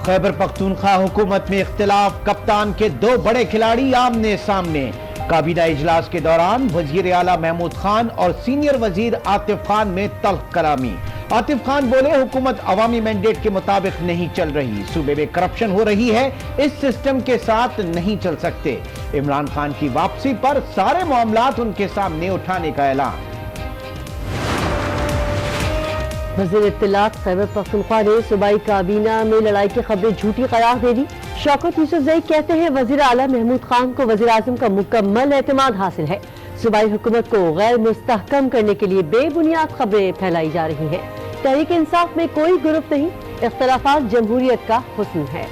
खैबर पख्तूनख्वा हुकूमत में इख्तिलाफ, कप्तान के दो बड़े खिलाड़ी आमने सामने। काबीना इजलास के दौरान वजीर आला महमूद खान और सीनियर वजीर आतिफ खान में तल्ख कलामी। आतिफ खान बोले, हुकूमत अवामी मैंडेट के मुताबिक नहीं चल रही, सूबे में करप्शन हो रही है, इस सिस्टम के साथ नहीं चल सकते। इमरान खान की वापसी पर सारे मामलात उनके सामने उठाने का ऐलान। वज़ीर इत्तलात खैबर पख्तूनख्वा ने सूबाई काबीना में लड़ाई की खबरें झूठी करार दे दी। शौकत यूसुफजई कहते हैं वज़ीर आला महमूद खान को वज़ीर आज़म का मुकम्मल एतमाद हासिल है। सूबाई हुकूमत को गैर मुस्तहकम करने के लिए बेबुनियाद खबरें फैलाई जा रही हैं। तहरीक इंसाफ में कोई ग्रुप नहीं, इख्तिलाफात जमहूरियत का हुस्न है।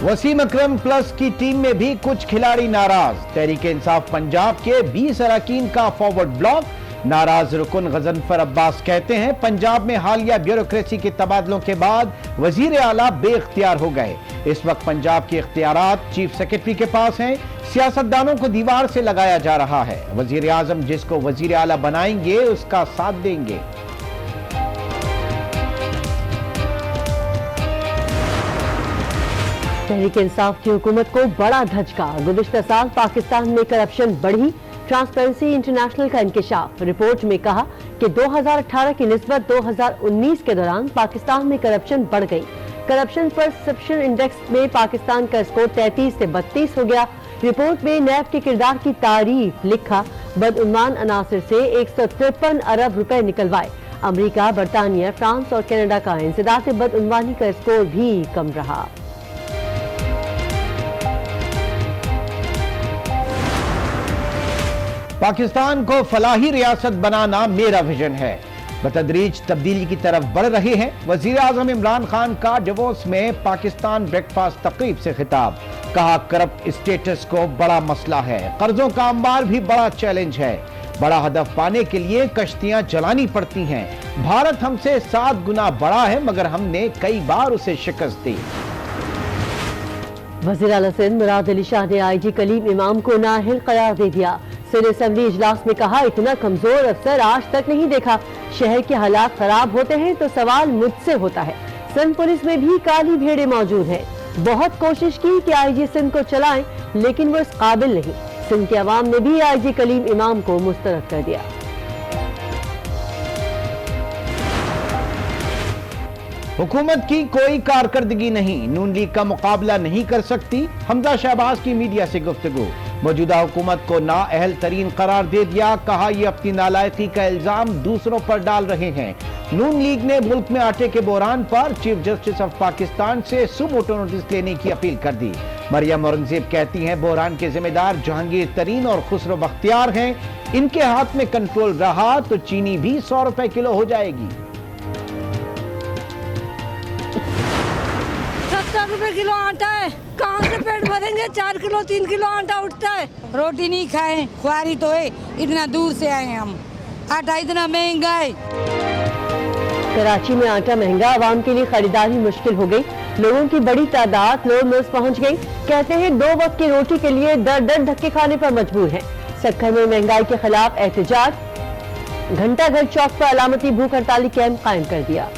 वसीम अकरम प्लस की टीम में भी कुछ खिलाड़ी नाराज। तहरीक इंसाफ पंजाब के 20 अरकान का फॉरवर्ड ब्लॉक। नाराज रुकन गजनफर अब्बास कहते हैं, पंजाब में हालिया ब्यूरोक्रेसी के तबादलों के बाद वजीर आला बेख्तियार हो गए। इस वक्त पंजाब के इख्तियारात चीफ सेक्रेटरी के पास हैं। सियासतदानों को दीवार से लगाया जा रहा है। वजीर आजम जिसको वजीर आला बनाएंगे उसका साथ देंगे। तहरीक इंसाफ की हुकूमत को बड़ा धचका। गुज़िश्ता साल पाकिस्तान में करप्शन बढ़ी। ट्रांसपेरेंसी इंटरनेशनल का इंकशाफ। रिपोर्ट में कहा कि 2018 की निस्बत 2019 के दौरान पाकिस्तान में करप्शन बढ़ गई। करप्शन परसेप्शन इंडेक्स में पाकिस्तान का स्कोर 33 से 32 हो गया। रिपोर्ट में नैब के किरदार की तारीफ लिखा, बदउनवान अनासर से 153 अरब रुपए निकलवाए। अमरीका, बरतानिया, फ्रांस और कनाडा का इंसदाद बदउनवानी का स्कोर भी कम रहा। पाकिस्तान को फलाही रियासत बनाना मेरा विजन है। बतदरीज तब्दीली की तरफ बढ़ रहे हैं। वजीर आजम इमरान खान का davos में पाकिस्तान ब्रेकफास्ट तकरीब से खिताब। कहा, करप्ट स्टेटस को बड़ा मसला है, कर्जों का अंबार भी बड़ा चैलेंज है। बड़ा हदफ पाने के लिए कश्तियां चलानी पड़ती हैं। भारत हमसे 7 गुना बड़ा है, मगर हमने कई बार उसे शिकस्त दी। वज़ीर आला सिंध मुराद अली शाह ने IG कलीम इमाम को नाअहल करार दे दिया। सिंध असेंबली इजलास में कहा, इतना कमजोर अफसर आज तक नहीं देखा। शहर के हालात खराब होते हैं तो सवाल मुझसे होता है। सिंध पुलिस में भी काली भेड़े मौजूद हैं। बहुत कोशिश की कि IG सिंध को चलाएं, लेकिन वो इस काबिल नहीं। सिंध के अवाम ने भी IG कलीम इमाम को मुस्तरद कर दिया। हुकूमत की कोई कारकर्दगी नहीं, नून लीग का मुकाबला नहीं कर सकती। हमजा शहबाज की मीडिया से गुफ्तगू। मौजूदा हुकूमत को नाअहल तरीन करार दे दिया। कहा, ये अपनी नालायकी का इल्जाम दूसरों पर डाल रहे हैं। नून लीग ने मुल्क में आटे के बहरान पर चीफ जस्टिस ऑफ पाकिस्तान से सुमोटो नोटिस लेने की अपील कर दी। मरियम औरंगजेब कहती हैं, बहरान के जिम्मेदार जहांगीर तरीन और खुसरो बख्तियार हैं। इनके हाथ में कंट्रोल रहा तो चीनी भी 100 रुपए किलो हो जाएगी। 70 रुपए किलो आटा है, कहाँ से पेट भरेंगे? 4 किलो 3 किलो आटा उठता है। रोटी नहीं खाए, ख्वारी तो है, इतना दूर से आए हम। आटा इतना महंगा है। कराची में आटा महंगा, आवाम के लिए खरीदारी मुश्किल हो गई। लोगों की बड़ी तादाद लोड मिल्स पहुंच गई। कहते हैं 2 वक्त की रोटी के लिए दर धक्के खाने पर मजबूर हैं। सक्खर में महंगाई के खिलाफ एहतजाज। घंटाघर चौक पर अलामती भूख हड़ताली कैंप कायम कर दिया।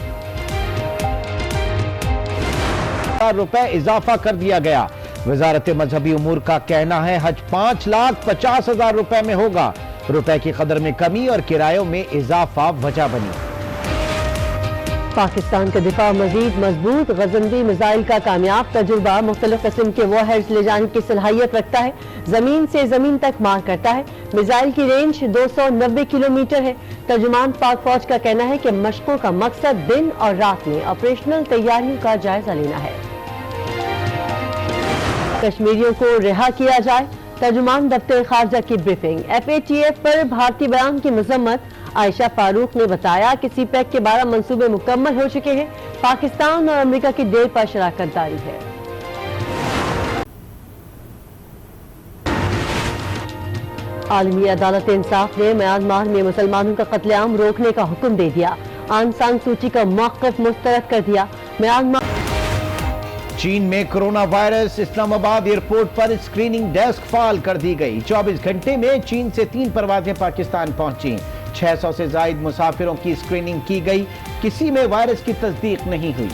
रुपए इजाफा कर दिया गया। वजारत मजहबी उमूर का कहना है, हज 5,50,000 रुपए में होगा। रुपए की कदर में कमी और किरायों में इजाफा वजह बनी। पाकिस्तान का दिफा मजीद मजबूत। गजनवी मिसाइल का कामयाब तजुर्बा मुख्तलिफ किस्म के वॉरहेड्स ले जाने की सलाहियत रखता है। जमीन से जमीन तक मार करता है। मिसाइल की रेंज 290 किलोमीटर है। तर्जुमान पाक फौज का कहना है कि मशकों का मकसद दिन और रात में ऑपरेशनल तैयारियों का जायजा लेना है। कश्मीरियों को रिहा किया जाए, तर्जुमान दफ्तर खारजा की ब्रीफिंग। FATF पर भारतीय बयान की मजम्मत। आयशा फारूक ने बताया कि CPEC के 12 मंसूबे मुकम्मल हो चुके हैं। पाकिस्तान और अमेरिका की देर पर शराकत दारी है। आलमी अदालत इंसाफ ने म्यांमार में मुसलमानों का कत्लेआम रोकने का हुक्म दे दिया। आंग सान सूची का मौक़िफ़ मुस्तरद कर दिया। म्यांमार चीन में कोरोना वायरस। इस्लामाबाद एयरपोर्ट पर स्क्रीनिंग डेस्क फाल कर दी गई। 24 घंटे में चीन से 3 परवाजें पाकिस्तान पहुंची। 600 से ज्यादा मुसाफिरों की स्क्रीनिंग की गई। किसी में वायरस की तस्दीक नहीं हुई।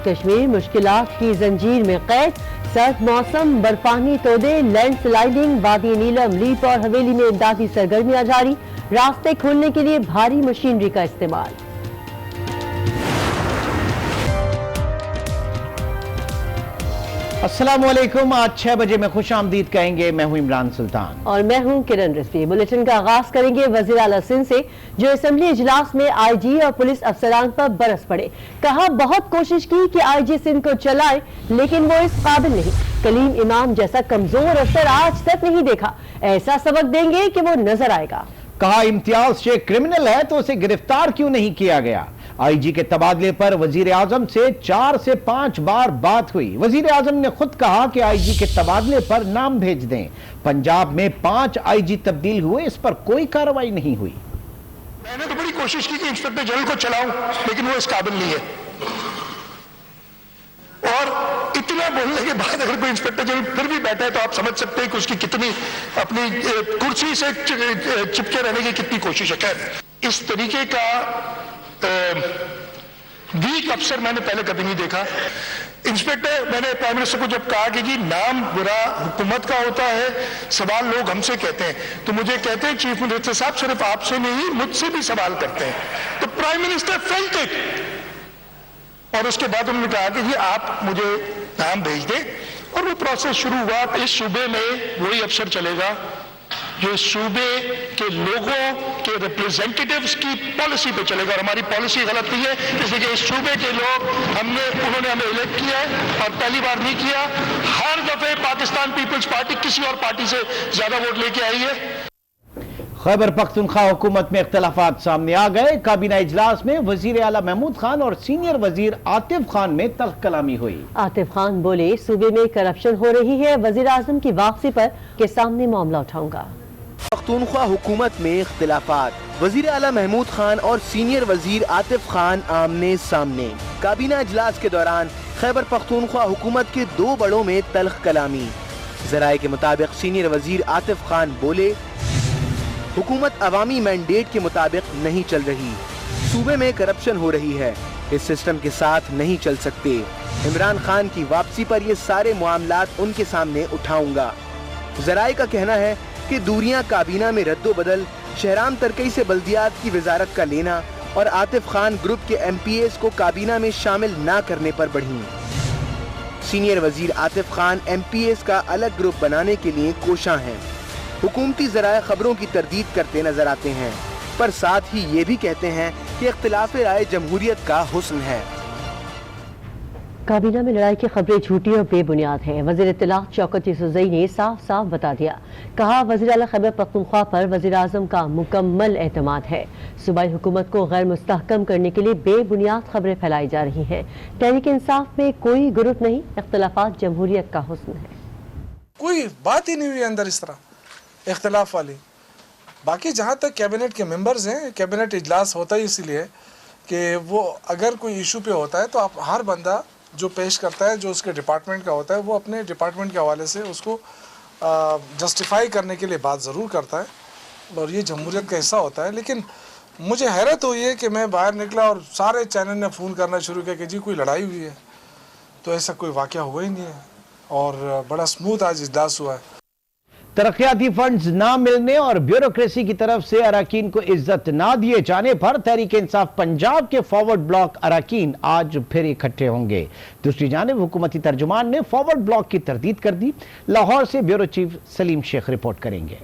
कश्मीर मुश्किलात की जंजीर में कैद, सर्द मौसम, बर्फानी तोदे, लैंडस्लाइडिंग, वादी नीलम, लीप और हवेली में इमदादी सरगर्मियां जारी, रास्ते खोलने के लिए भारी मशीनरी का इस्तेमाल। अस्सलाम वालेकुम, आज 6 बजे में खुश आमदीद कहेंगे। मैं हूं इमरान सुल्तान और मैं हूं किरण रिजवी। बुलेटिन का आगाज करेंगे वजीर आला सिंध से, जो असेंबली इजलास में आईजी और पुलिस अफसरान पर बरस पड़े। कहा बहुत कोशिश की कि आईजी सिंध को चलाए, लेकिन वो इस काबिल नहीं। कलीम इमाम जैसा कमजोर अफसर आज तक नहीं देखा, ऐसा सबक देंगे कि वो नजर आएगा। कहा इम्तियाज शेख क्रिमिनल है तो उसे गिरफ्तार क्यों नहीं किया गया। आईजी के तबादले पर वजीर आजम से 4 से 5 बार बात हुई। वजीर आजम ने खुद कहा कि आईजी के तबादले पर नाम भेज दें। पंजाब में 5 आईजी तब्दील हुए, इस पर कोई कार्रवाई नहीं हुई। मैंने तो बड़ी कोशिश की कि इंस्पेक्टर जनरल को चलाऊं, लेकिन वो इस काबिल नहीं है। और इतना बोलने के बाद अगर कोई इंस्पेक्टर जनरल फिर भी बैठा है तो आप समझ सकते हैं कि उसकी कितनी अपनी कुर्सी से चिपके रहने की कितनी कोशिश है। खैर, इस तरीके का वीक अफसर मैंने पहले कभी नहीं देखा। इंस्पेक्टर, मैंने प्राइम मिनिस्टर को जब कहा कि जी नाम बुरा हुकूमत का होता है, सवाल लोग हमसे कहते हैं, तो मुझे कहते हैं चीफ मिनिस्टर साहब सिर्फ आपसे नहीं मुझसे भी सवाल करते हैं। तो प्राइम मिनिस्टर फेल्ट इट और उसके बाद उन्होंने कहा कि जी आप मुझे नाम भेज दें, और वो प्रोसेस शुरू हुआ। इस सूबे में वही अफसर चलेगा जो इस सूबे के लोगों के रिप्रेजेंटेटिव्स की पॉलिसी पे चलेगा, और हमारी पॉलिसी गलत नहीं है, इसलिए इस सूबे के लोग उन्होंने हमें इलेक्ट किया है, और पहली बार नहीं किया। हर दफे पाकिस्तान पीपल्स पार्टी किसी और पार्टी से ज्यादा वोट लेके आई है। खैबर पख्तूनख्वा हुकूमत में इख्तलाफात सामने आ गए। काबीना इजलास में वजीर आला महमूद खान और सीनियर वजीर आतिफ खान में तल्ख कलामी हुई। आतिफ खान बोले, सूबे में करप्शन हो रही है, वजीर आजम की वापसी पर के सामने मामला उठाऊंगा। पख्तूनख्वा हुकूमत में इख्तिलाफात, वजीर आला महमूद खान और सीनियर वजीर आतिफ खान आमने सामने। काबीना इजलास के दौरान खैबर पख्तूनख्वा हुकूमत के 2 बड़ों में तल्ख कलामी। जराये के मुताबिक सीनियर वजीर आतिफ खान बोले, हुकूमत अवामी मैंडेट के मुताबिक नहीं चल रही, सूबे में करप्शन हो रही है, इस सिस्टम के साथ नहीं चल सकते। इमरान खान की वापसी पर ये सारे मामलात उनके सामने उठाऊंगा। जराये का कहना है कि दूरियां काबीना में रद्दो बदल, शहराम तरकई से बल्दियात की वजारत का लेना और आतिफ खान ग्रुप के MPAs को काबीना में शामिल ना करने पर बढ़ी। सीनियर वजीर आतिफ खान MPAs का अलग ग्रुप बनाने के लिए कोशां हैं। हुकूमती ज़राए खबरों की तरदीद करते नजर आते हैं, पर साथ ही ये भी कहते हैं कि इख्तिलाफ राय जमहूरियत का हुस्न है। काबीना में लड़ाई की खबरें झूठी और बेबुनियाद हैं। वज़ीर इत्तलात शौकत यूसुफ़ज़ई ने साफ साफ बता दिया। कहा, वज़ीर आला खैबर पख्तूनख्वा पर वज़ीर आज़म का मुकम्मल एतमाद है। सूबाई हुकूमत को गैर मुस्तहकम करने के लिए बेबुनियाद खबरें फैलाई जा रही हैं। तहरीक इंसाफ में कोई गुरुत नहीं, इख्तिलाफात जमहूरियत का हुस्न है। कोई बात ही नहीं हुई अंदर इस तरह इख्तिलाफ वाली। बाकी जहाँ तक कैबिनेट के मेंबर्स हैं, कैबिनेट इजलास होता ही इसीलिए कि वो अगर कोई इशू पे होता है तो आप हर बंदा जो पेश करता है, जो उसके डिपार्टमेंट का होता है, वो अपने डिपार्टमेंट के हवाले से उसको जस्टिफाई करने के लिए बात ज़रूर करता है, और ये जमहूरियत का हिस्सा होता है। लेकिन मुझे हैरत हुई है कि मैं बाहर निकला और सारे चैनल ने फ़ोन करना शुरू किया कि जी कोई लड़ाई हुई है, तो ऐसा कोई वाक़या हुआ ही नहीं है, और बड़ा स्मूथ आज इजलास हुआ है। तरक्याती फंड्स ना मिलने और ब्यूरोक्रेसी की तरफ से अरकान को इज्जत ना दिए जाने पर तहरीक इंसाफ पंजाब के फॉरवर्ड ब्लॉक अरकान आज फिर इकट्ठे होंगे। दूसरी जानिब हुकूमती तर्जुमान ने फॉरवर्ड ब्लॉक की तरदीद कर दी। लाहौर से bureau chief Saleem Sheikh report करेंगे।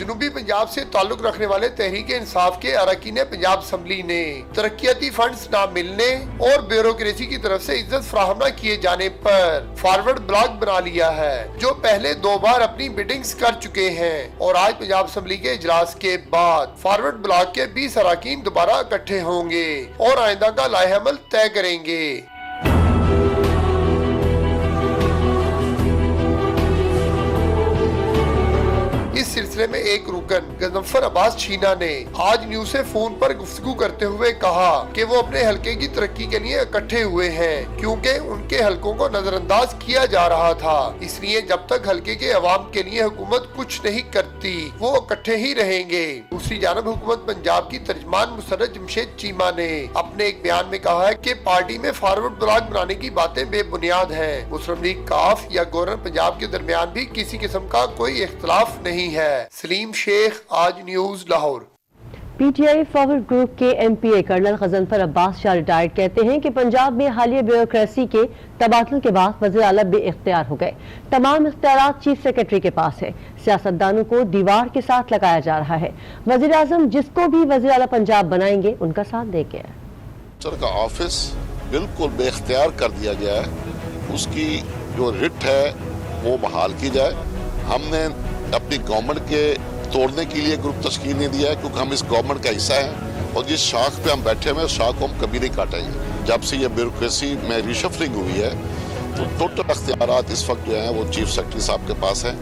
जनूबी पंजाब से ताल्लुक रखने वाले तहरीक इंसाफ के अरकान पंजाब असम्बली ने तरक्याती फंड्स न मिलने और ब्यूरोक्रेसी की तरफ से इज्जत फराहम न किए जाने पर फॉरवर्ड ब्लॉक बना लिया है, जो पहले 2 बार अपनी मीटिंग्स कर चुके हैं, और आज पंजाब असम्बली के इजलास के बाद फॉरवर्ड ब्लॉक के 20 अरकान दोबारा इकट्ठे होंगे और आइंदा का लाहेअमल तय करेंगे। इस सिलसिले सिलसिले में एक रुकन गजनफर अब्बास छीना ने आज न्यूज से फोन पर गुफ्तगू करते हुए कहा कि वो अपने हलके की तरक्की के लिए इकट्ठे हुए हैं, क्योंकि उनके हलकों को नजरअंदाज किया जा रहा था। इसलिए जब तक हलके के अवाम के लिए हुकूमत कुछ नहीं करती वो इकट्ठे ही रहेंगे। दूसरी जानब हुकूमत पंजाब की तर्जमान मुसर्रत जमशेद चीमा ने अपने एक बयान में कहा है कि पार्टी में फॉरवर्ड ब्लॉक बनाने की बातें बेबुनियाद हैं। मुस्लिम लीग काफ या गवर्नर पंजाब के दरमियान भी किसी किस्म का कोई इख्तलाफ नहीं है। Saleem Sheikh, Aaj news, Lahore. PTI forward group के MPA colonel Ghazanfar Abbas Shah retired कहते हैं कि पंजाब में हालिया ब्यूरोक्रेसी के तबादले के बाद वज़ीर आला बेइख्तियार हो गए। तमाम इख्तियारात चीफ सेक्रेटरी के पास है। सियासतदानों को दीवार के साथ लगाया जा रहा है। वज़ीर आज़म जिसको भी वज़ीर आला पंजाब बनाएंगे उनका साथ देंगे। सर का ऑफिस बिल्कुल बेइख्तियार कर दिया गया है, उसकी जो रिट है वो बहाल की जाए। हमने अपनी गवर्नमेंट के तोड़ने के लिए ग्रुप तश्कील नहीं दिया है, क्योंकि हम इस गवर्नमेंट का हिस्सा हैं और जिस शाख पे हम बैठे हुए उस शाख को हम कभी नहीं काटेंगे। जब से ये ब्यूरोक्रेसी में रिशफलिंग हुई है तो टोटल अख्तियारात इस वक्त जो हैं वो चीफ सेक्रेटरी साहब के पास हैं।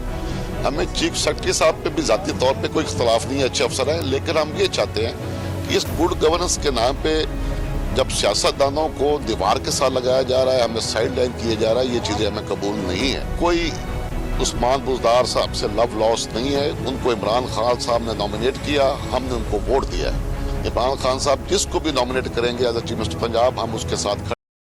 हमें चीफ सेक्रेटरी साहब पे भी ज़ाती तौर पे कोई इख्तलाफ नहीं है, अच्छे अफसर हैं, लेकिन हम ये चाहते हैं कि इस गुड गवर्नेंस के नाम पे जब सियासतदानों को दीवार के साथ लगाया जा रहा है, हमें साइड लाइन किया जा रहा है, ये चीज़ें हमें कबूल नहीं है। कोई उस्मान बुज़दार साहब से लव लॉस नहीं है, उनको इमरान खान साहब ने नॉमिनेट किया, हमने उनको वोट दिया है। इमरान खान साहब जिसको भी नॉमिनेट करेंगे एज चीफ मिनिस्टर पंजाब, हम उसके साथ